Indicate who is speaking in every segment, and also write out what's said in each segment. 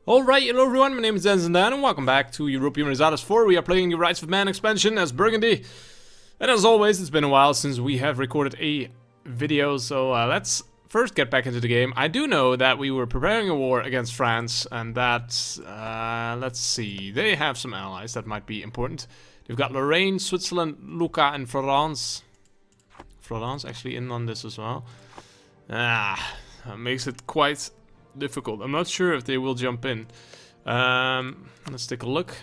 Speaker 1: Alright, hello everyone, my name is Denizen and welcome back to Europa Universalis 4. We are playing the Rights of Man expansion as Burgundy. And as always, it's been a while since we have recorded a video, so let's first get back into the game. I do know that we were preparing a war against France, and that, let's see, they have some allies that might be important. They've got Lorraine, Switzerland, Lucca, and Florence. Florence actually in on this as well. That makes it quite difficult. I'm not sure if they will jump in. Let's take a look.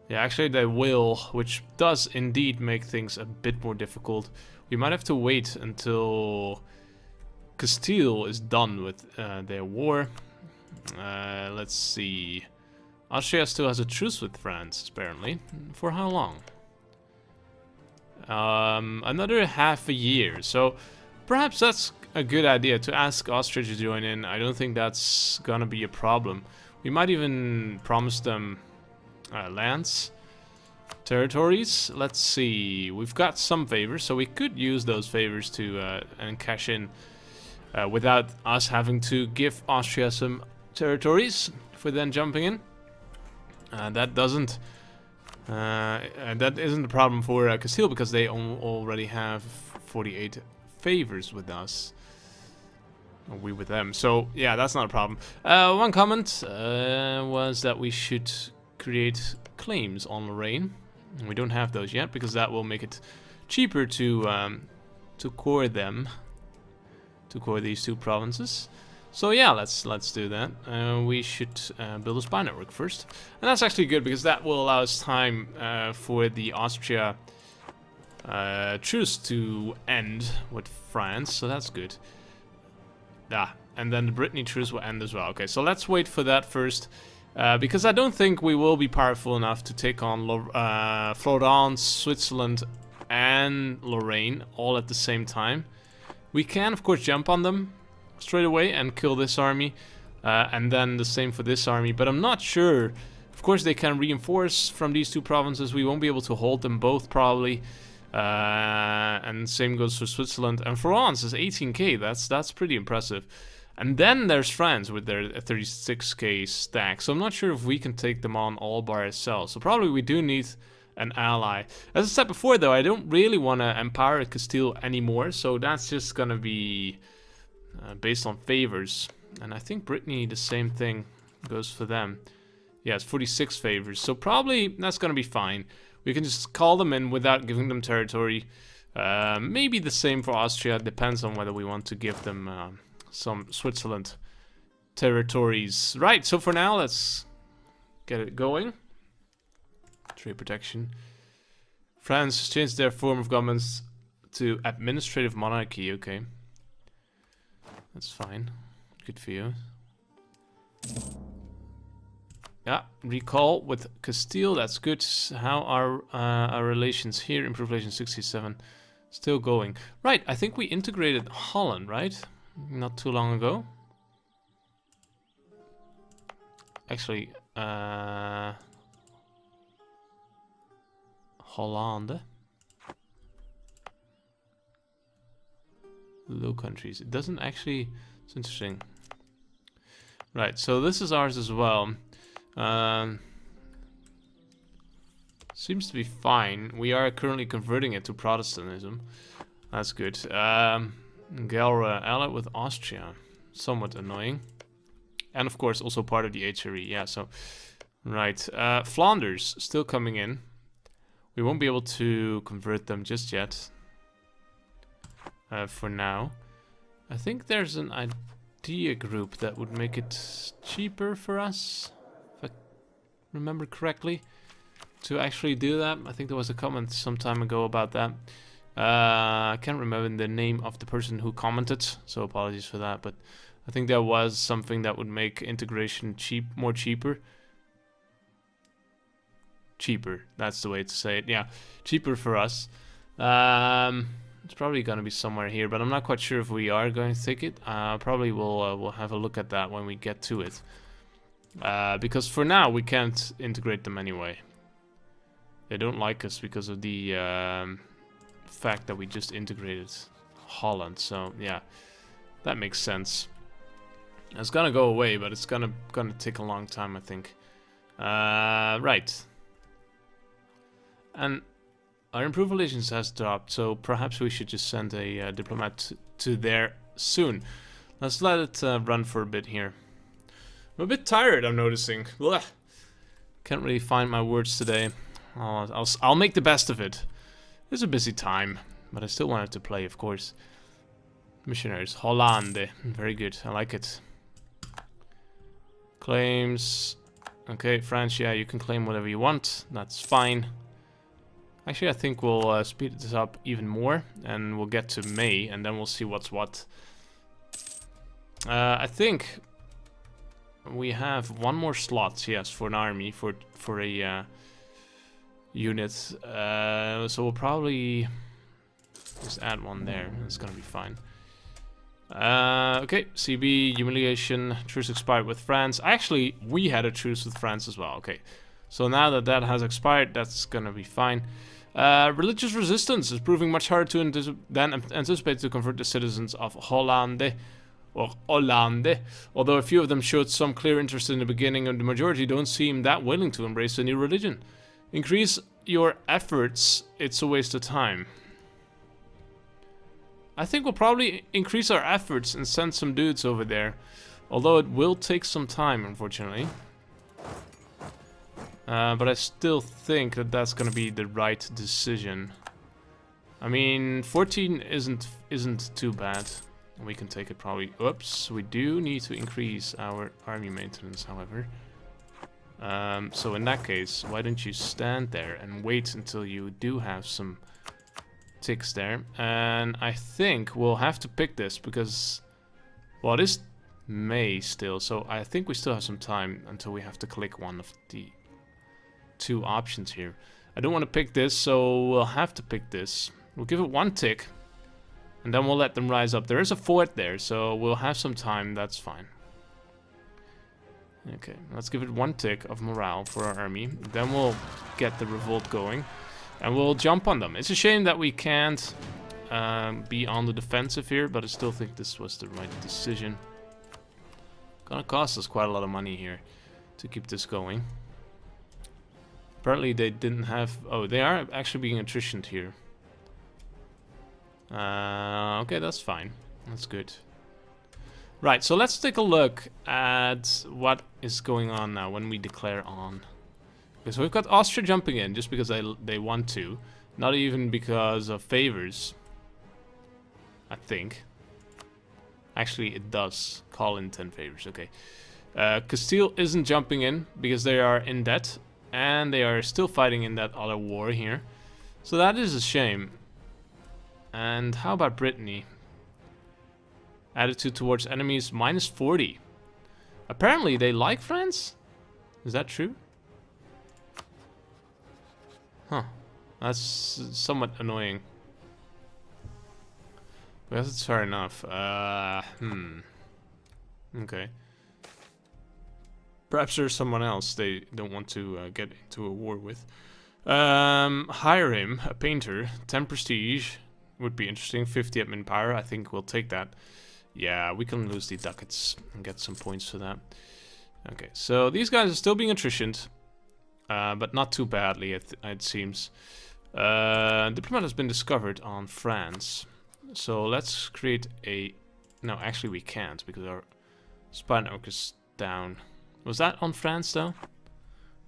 Speaker 1: Yeah, actually they will, which does indeed make things a bit more difficult. We might have to wait until Castile is done with their war. Let's see. Austria still has a truce with France, apparently. For how long? Another half a year. So perhaps that's a good idea to ask Austria to join in. I don't think that's gonna be a problem. We might even promise them lands, territories. Let's see. We've got some favors, so we could use those favors to and cash in without us having to give Austria some territories for then jumping in. That doesn't. That isn't a problem for Castile because they already have 48 favors with us. Or we with them. So yeah, that's not a problem. One comment was that we should create claims on Lorraine. We don't have those yet because that will make it cheaper to core them, to core these two provinces. So yeah, let's do that. We should build a spy network first, and that's actually good because that will allow us time for the Austria truce to end with France. So that's good. Yeah, and then the Brittany truce will end as well. Okay, so let's wait for that first, because I don't think we will be powerful enough to take on Florence, Switzerland, and Lorraine all at the same time. We can, of course, jump on them straight away and kill this army, and then the same for this army, but I'm not sure. Of course, they can reinforce from these two provinces. We won't be able to hold them both, probably. And same goes for Switzerland, and France is 18k. That's pretty impressive. And then there's France with their 36k stack. So I'm not sure if we can take them on all by ourselves. So probably we do need an ally. As I said before, though, I don't really want to empower Castile anymore. So that's just gonna be based on favors. And I think Brittany, the same thing goes for them. Yeah, it's 46 favors. So probably that's gonna be fine. We can just call them in without giving them territory. Maybe the same for Austria. Depends on whether we want to give them some Switzerland territories. Right, so for now, let's get it going. Trade protection. France has changed their form of government to administrative monarchy. Okay. That's fine. Good for you. Yeah, recall with Castile, that's good. How are our relations here? Improved relations 67. Still going. Right, I think we integrated Holland, right? Not too long ago. Actually, Holland. Low countries. It doesn't actually... It's interesting. Right, so this is ours as well. Seems to be fine. We are currently converting it to Protestantism. That's good. Galra allied with Austria. Somewhat annoying. And of course also part of the HRE. Yeah, so... Right. Flanders still coming in. We won't be able to convert them just yet. For now. I think there's an idea group that would make it cheaper for us. Remember correctly, to actually do that. I think there was a comment some time ago about that. I can't remember the name of the person who commented, so apologies for that, but I think there was something that would make integration more cheaper. Cheaper, that's the way to say it. Yeah, cheaper for us. It's probably going to be somewhere here, but I'm not quite sure if we are going to take it. Probably we'll have a look at that when we get to it. Because for now we can't integrate them anyway. They don't like us because of the fact that we just integrated Holland. So yeah, that makes sense. It's gonna go away, but it's gonna take a long time, I think. Right. And our improved relations has dropped, so perhaps we should just send a diplomat to there soon. Let's let it run for a bit here. I'm a bit tired, I'm noticing. Ugh. Can't really find my words today. I'll make the best of it. It's a busy time, but I still wanted to play, of course. Missionaries, Hollande. Very good, I like it. Claims. Okay, France, yeah, you can claim whatever you want. That's fine. Actually, I think we'll speed this up even more, and we'll get to May, and then we'll see what's what. I think we have one more slot, yes, for an army, for a unit. So we'll probably just add one there. That's gonna be fine. Okay, CB, humiliation, truce expired with France. Actually, we had a truce with France as well. Okay, so now that that has expired, that's gonna be fine. Religious resistance is proving much harder than anticipated to convert the citizens of Hollande, or Hollande, although a few of them showed some clear interest in the beginning, and the majority don't seem that willing to embrace the new religion. Increase your efforts, it's a waste of time. I think we'll probably increase our efforts and send some dudes over there, although it will take some time, unfortunately. But I still think that that's gonna be the right decision. I mean, 14 isn't too bad. We can take it probably. Oops, we do need to increase our army maintenance, however. So in that case, why don't you stand there and wait until you do have some ticks there. And I think we'll have to pick this because, well, it is May still, so I think we still have some time until we have to click one of the two options here. I don't want to pick this, so we'll have to pick this. We'll give it one tick, and then we'll let them rise up. There is a fort there, so we'll have some time, that's fine. Okay, let's give it one tick of morale for our army. Then we'll get the revolt going, and we'll jump on them. It's a shame that we can't be on the defensive here, but I still think this was the right decision. Gonna cost us quite a lot of money here to keep this going. Apparently they didn't have... Oh, they are actually being attritioned here. Okay, that's fine. That's good. Right, so let's take a look at what is going on now when we declare on. Okay, so we've got Austria jumping in just because they want to. Not even because of favors, I think. Actually, it does call in 10 favors, okay. Castile isn't jumping in because they are in debt. And they are still fighting in that other war here. So that is a shame. And how about Brittany? Attitude towards enemies, -40. Apparently they like France? Is that true? Huh. That's somewhat annoying. I guess it's fair enough. Okay. Perhaps there's someone else they don't want to get into a war with. Hire him, a painter. 10 prestige would be interesting. 50 admin power, I think we'll take that. Yeah, we can lose the ducats and get some points for that. Okay, so these guys are still being attritioned, but not too badly, it seems. Diplomat has been discovered on France. So let's create a... No, actually we can't, because our spy network is down. Was that on France, though?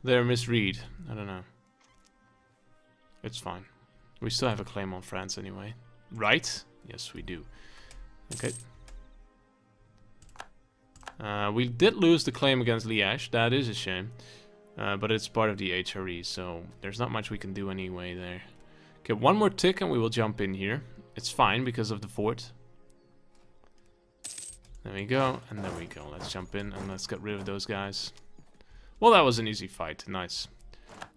Speaker 1: They're misread. I don't know. It's fine. We still have a claim on France anyway. Right? Yes, we do. Okay. We did lose the claim against Liège. That is a shame. But it's part of the HRE, so there's not much we can do anyway there. Okay, one more tick and we will jump in here. It's fine because of the fort. There we go, and there we go. Let's jump in and let's get rid of those guys. Well, that was an easy fight. Nice.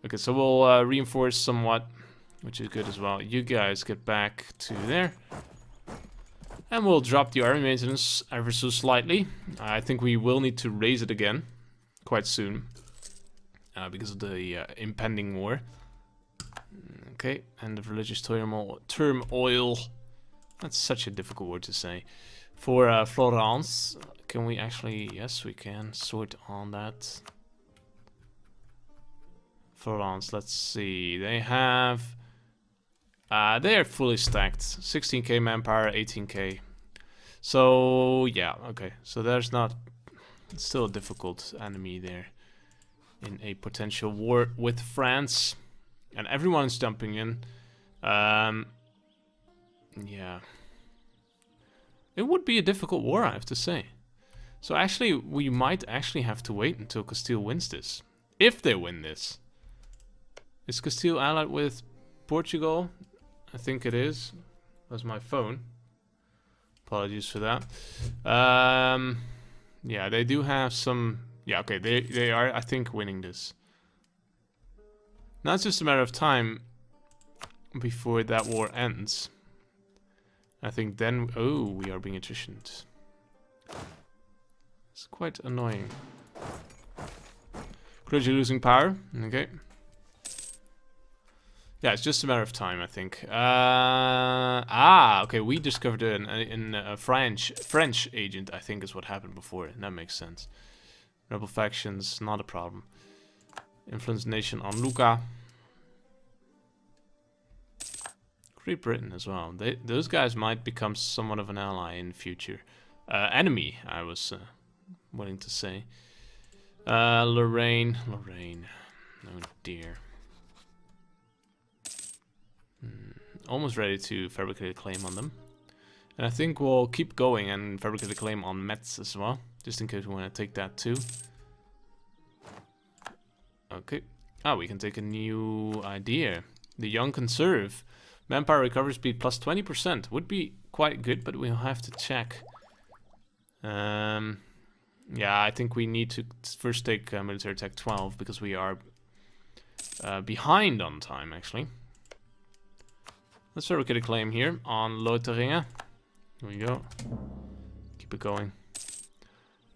Speaker 1: Okay, so we'll reinforce somewhat, which is good as well. You guys get back to there. And we'll drop the army maintenance ever so slightly. I think we will need to raise it again quite soon. Because of the impending war. Okay, end of religious turmoil. That's such a difficult word to say. For Florence, Can we actually... Yes, we can sort on that. Florence, let's see. They have... they are fully stacked. 16k manpower, 18k. So, yeah, okay. So there's not... It's still a difficult enemy there. In a potential war with France. And everyone's jumping in. Yeah. It would be a difficult war, I have to say. So actually, we might actually have to wait until Castile wins this. If they win this. Is Castile allied with Portugal? I think it is. That's my phone. Apologies for that. Yeah, they do have some... Yeah, okay, they are, I think, winning this. Now it's just a matter of time before that war ends. I think then... Oh, we are being attritioned. It's quite annoying. Clergy losing power. Okay. Yeah, it's just a matter of time, I think. Okay, we discovered a French agent, I think is what happened before. That makes sense. Rebel factions, not a problem. Influence nation on Lucca. Great Britain as well. Those guys might become somewhat of an ally in the future. Enemy, I was willing to say. Lorraine. Oh dear. Almost ready to fabricate a claim on them. And I think we'll keep going and fabricate a claim on Metz as well. Just in case we want to take that too. Okay. We can take a new idea. The Young Conserve. Manpower recovery speed plus 20%. Would be quite good, but we'll have to check. Yeah, I think we need to first take military tech 12 because we are behind on time, actually. Let's fabricate a claim here on Lotharingia. There we go. Keep it going.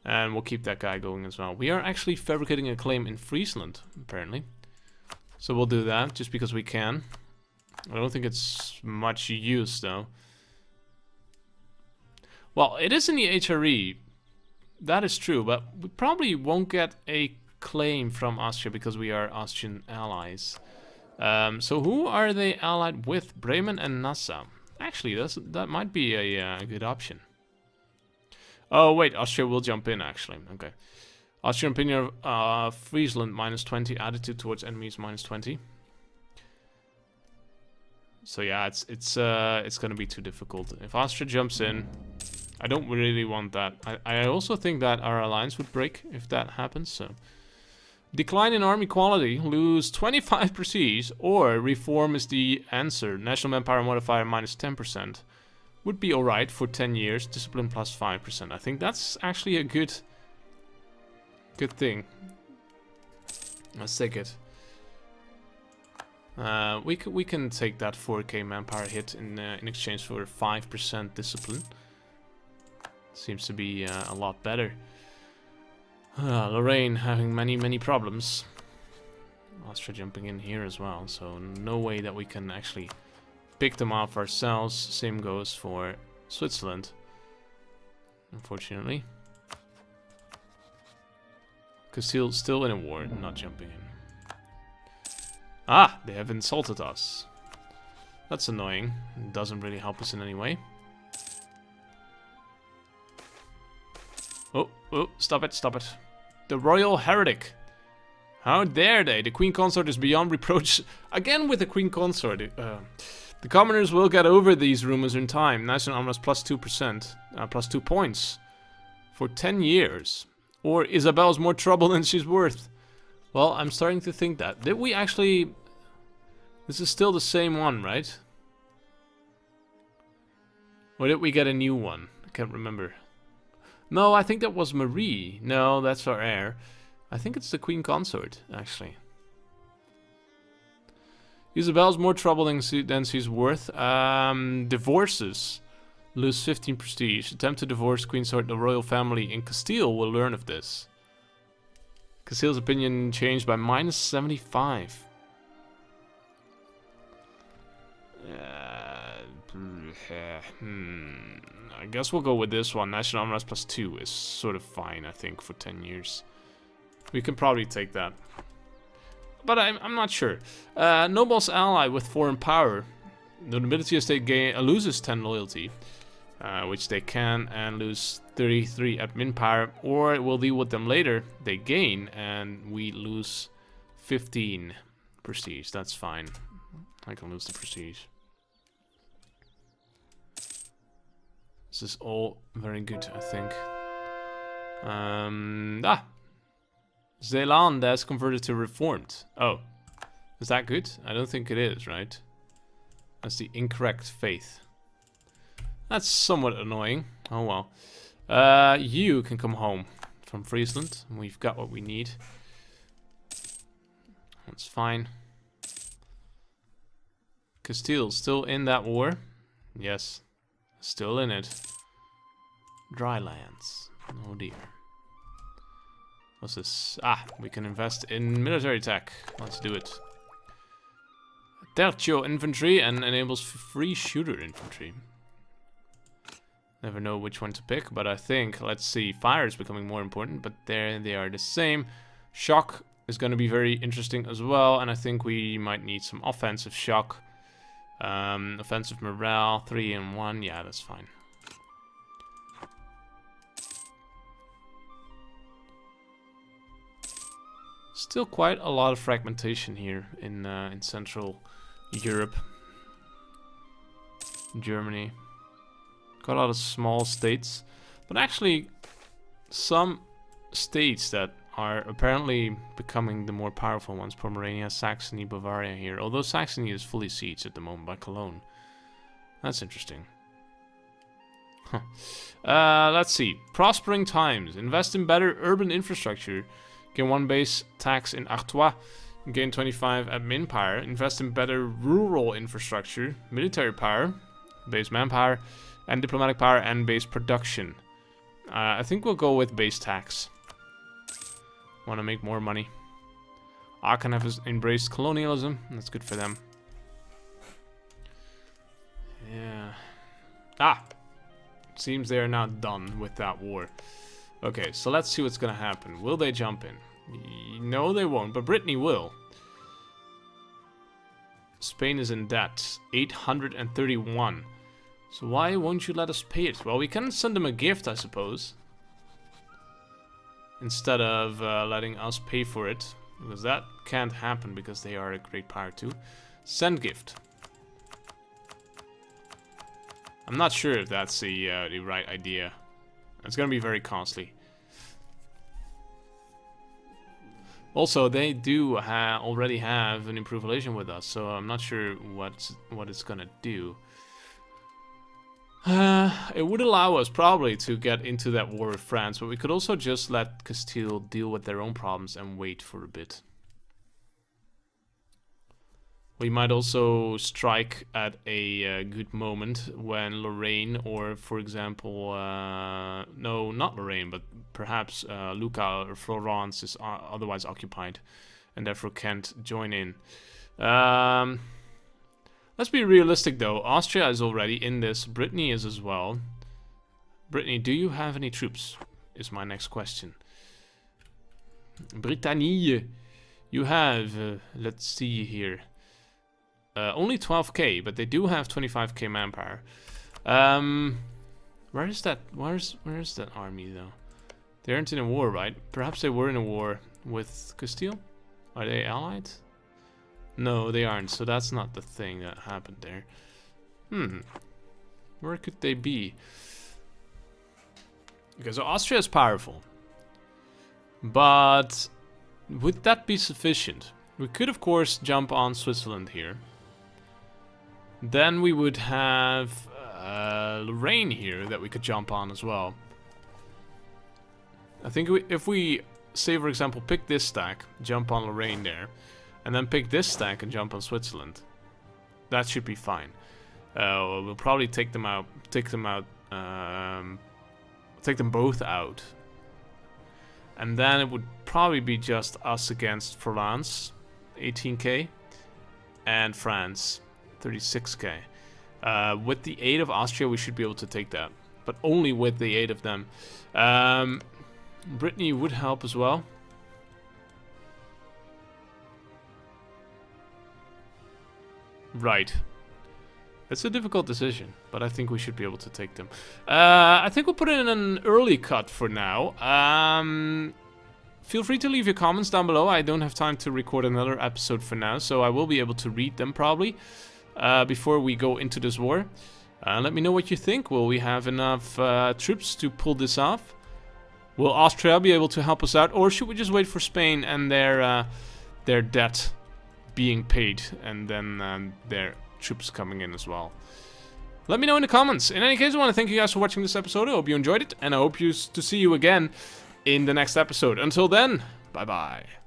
Speaker 1: And we'll keep that guy going as well. We are actually fabricating a claim in Friesland, apparently. So we'll do that, just because we can. I don't think it's much use, though. Well, it is in the HRE. That is true, but we probably won't get a claim from Austria because we are Austrian allies. So who are they allied with? Bremen and Nassau. Actually, that might be a good option. Oh, wait, Austria will jump in, actually. Okay. Austrian opinion of Friesland, -20. Attitude towards enemies, -20. So yeah, it's gonna be too difficult. If Austria jumps in, I don't really want that. I also think that our alliance would break if that happens, so... Decline in army quality, lose 25 prestige, or reform is the answer. National manpower modifier -10%. Would be alright for 10 years, discipline plus 5%. I think that's actually a good thing. Let's take it. We can take that 4k manpower hit in exchange for 5% discipline. Seems to be a lot better. Lorraine having many problems. Austria jumping in here as well, so no way that we can actually pick them off ourselves. Same goes for Switzerland, unfortunately. Castile still in a war, not jumping in. They have insulted us. That's annoying. It doesn't really help us in any way. Oh, stop it. The Royal Heretic. How dare they? The Queen Consort is beyond reproach. Again with the Queen Consort. The commoners will get over these rumors in time. National armor is plus 2%. Plus 2 points. For 10 years. Or Isabel's more trouble than she's worth. Well, I'm starting to think that. Did we actually... This is still the same one, right? Or did we get a new one? I can't remember. No, I think that was Marie. No, that's our heir. I think it's the Queen Consort, actually. Isabel's more trouble than she's worth. Divorces. Lose 15 prestige. Attempt to divorce Queen Consort, the royal family in Castile will learn of this. Castile's opinion changed by -75. I guess we'll go with this one. National unrest +2 is sort of fine, I think, for 10 years. We can probably take that. But I'm not sure. Nobles ally with foreign power. The nobility estate loses 10 loyalty, which they can, and lose 33 admin power. Or we'll deal with them later. They gain, and we lose 15 prestige. That's fine. I can lose the prestige. This is all very good, I think. Zeeland has converted to Reformed. Oh, is that good? I don't think it is, right? That's the incorrect faith. That's somewhat annoying. Oh well. You can come home from Friesland. We've got what we need. That's fine. Castile still in that war? Yes, still in it. Dry lands. Oh dear. What's this? Ah, we can invest in military tech. Let's do it. Tercio infantry and enables free shooter infantry. Never know which one to pick, but I think, let's see, fire is becoming more important, but there they are the same. Shock is going to be very interesting as well, and I think we might need some offensive shock. Offensive morale, 3 and 1, yeah, that's fine. Still quite a lot of fragmentation here in Central Europe. Germany. Got a lot of small states. But actually, some states that are apparently becoming the more powerful ones. Pomerania, Saxony, Bavaria here. Although Saxony is fully sieged at the moment by Cologne. That's interesting. Huh. Let's see. Prospering times. Invest in better urban infrastructure. Gain 1 base tax in Artois. Gain 25 admin power. Invest in better rural infrastructure. Military power. Base manpower. And diplomatic power and base production. I think we'll go with base tax. Want to make more money. Aachen have embraced colonialism. That's good for them. Yeah. Ah! Seems they are now done with that war. Okay, so let's see what's gonna happen. Will they jump in? No, they won't, but Brittany will. Spain is in debt. 831. So why won't you let us pay it? Well, we can send them a gift, I suppose. Instead of letting us pay for it. Because that can't happen because they are a great power too. Send gift. I'm not sure if that's the right idea. It's gonna be very costly. Also, they do already have an improved relation with us, so I'm not sure what it's gonna do. It would allow us probably to get into that war with France, but we could also just let Castile deal with their own problems and wait for a bit. We might also strike at a good moment when Lorraine, or for example, no, not Lorraine, but perhaps Lucca or Florence is otherwise occupied and therefore can't join in. Let's be realistic though. Austria is already in this. Brittany is as well. Brittany, do you have any troops? Is my next question. Brittany, you have, let's see here. Only 12k, but they do have 25k manpower. Where is that? Where is that army though? They aren't in a war, right? Perhaps they were in a war with Castile. Are they allied? No, they aren't. So that's not the thing that happened there. Where could they be? Okay, so Austria is powerful, but would that be sufficient? We could, of course, jump on Switzerland here. Then we would have Lorraine here that we could jump on as well. I think if we, say for example, pick this stack, jump on Lorraine there, and then pick this stack and jump on Switzerland, that should be fine. We'll probably take them both out. And then it would probably be just us against France, 18k, and France, 36k. With the aid of Austria, we should be able to take that. But only with the aid of them. Brittany would help as well. Right. It's a difficult decision, but I think we should be able to take them. I think we'll put in an early cut for now. Feel free to leave your comments down below. I don't have time to record another episode for now, so I will be able to read them probably before we go into this war. Let me know what you think. Will we have enough troops to pull this off? Will Austria be able to help us out, or should we just wait for Spain and their debt being paid, and then their troops coming in as well? Let me know in the comments. In any case, I want to thank you guys for watching this episode. I hope you enjoyed it, and I hope to see you again in the next episode. Until then, bye bye.